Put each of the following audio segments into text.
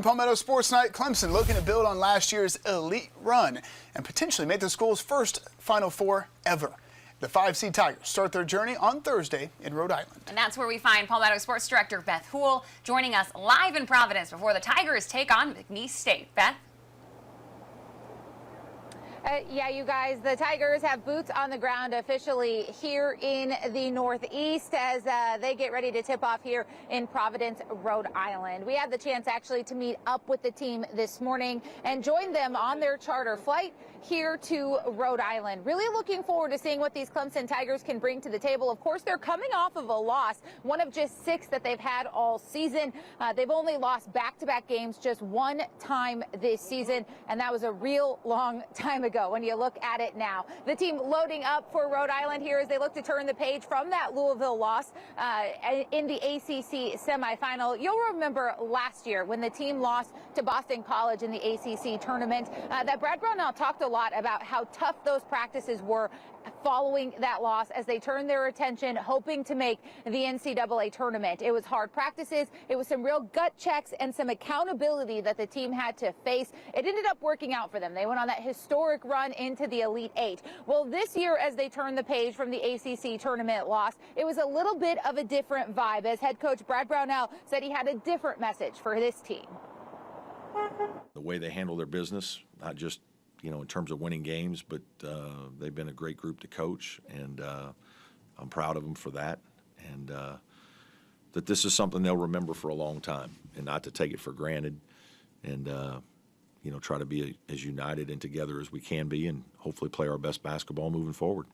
Palmetto Sports Night, Clemson looking to build on last year's elite run and potentially make the school's first Final Four ever. The 5-seed Tigers start their journey on Thursday in Rhode Island. And that's where we find Palmetto Sports Director Beth Houle joining us live in Providence before the Tigers take on McNeese State. Beth? Yeah, you guys, the Tigers have boots on the ground officially here in the Northeast as they get ready to tip off here in Providence, Rhode Island. We had the chance actually to meet up with the team this morning and join them on their charter flight here to Rhode Island. Really looking forward to seeing what these Clemson Tigers can bring to the table. Of course, they're coming off of a loss, one of just 6 that they've had all season. They've only lost back-to-back games just one time this season, and that was a real long time ago when you look at it now. The team loading up for Rhode Island here as they look to turn the page from that Louisville loss in the ACC semifinal. You'll remember last year when the team lost to Boston College in the ACC tournament that Brad Brownell talked a lot about how tough those practices were following that loss as they turned their attention hoping to make the NCAA tournament. It was hard practices, it was some real gut checks and some accountability that the team had to face. It ended up working out for them. They went on that historic run into the Elite Eight. Well, this year as they turned the page from the ACC tournament loss, it was a little bit of a different vibe as head coach Brad Brownell said he had a different message for this team. The way they handle their business, not just in terms of winning games, but they've been a great group to coach, and I'm proud of them for that, and that this is something they'll remember for a long time, and not to take it for granted, and try to be as united and together as we can be, and hopefully play our best basketball moving forward.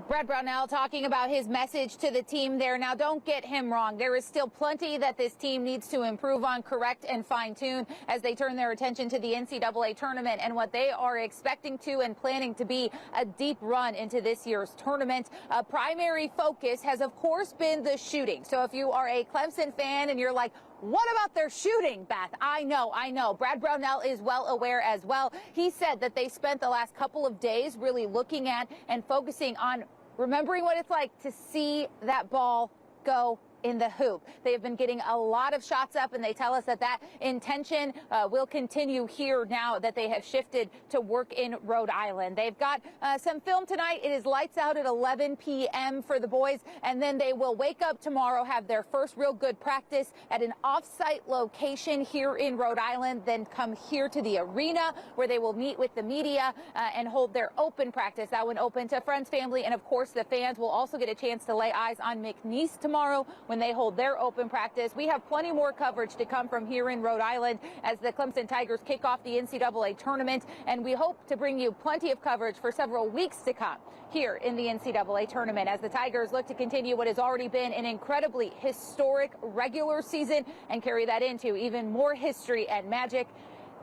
Brad Brownell talking about his message to the team there. Now, don't get him wrong. There is still plenty that this team needs to improve on, correct, and fine-tune as they turn their attention to the NCAA tournament and what they are expecting to and planning to be a deep run into this year's tournament. A primary focus has, of course, been the shooting. So if you are a Clemson fan and you're like, what about their shooting, Beth? I know. Brad Brownell is well aware as well. He said that they spent the last couple of days really looking at and focusing on remembering what it's like to see that ball go in the hoop. They have been getting a lot of shots up, and they tell us that that intention will continue here now that they have shifted to work in Rhode Island. They've got some film tonight. It is lights out at 11 p.m. for the boys, and then they will wake up tomorrow, have their first real good practice at an off-site location here in Rhode Island, then come here to the arena where they will meet with the media and hold their open practice. That one open to friends, family, and of course the fans will also get a chance to lay eyes on McNeese tomorrow when they hold their open practice. We have plenty more coverage to come from here in Rhode Island as the Clemson Tigers kick off the NCAA tournament, and we hope to bring you plenty of coverage for several weeks to come here in the NCAA tournament as the Tigers look to continue what has already been an incredibly historic regular season and carry that into even more history and magic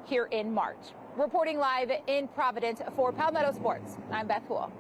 here in March. Reporting live in Providence for Palmetto Sports, I'm Beth Houle.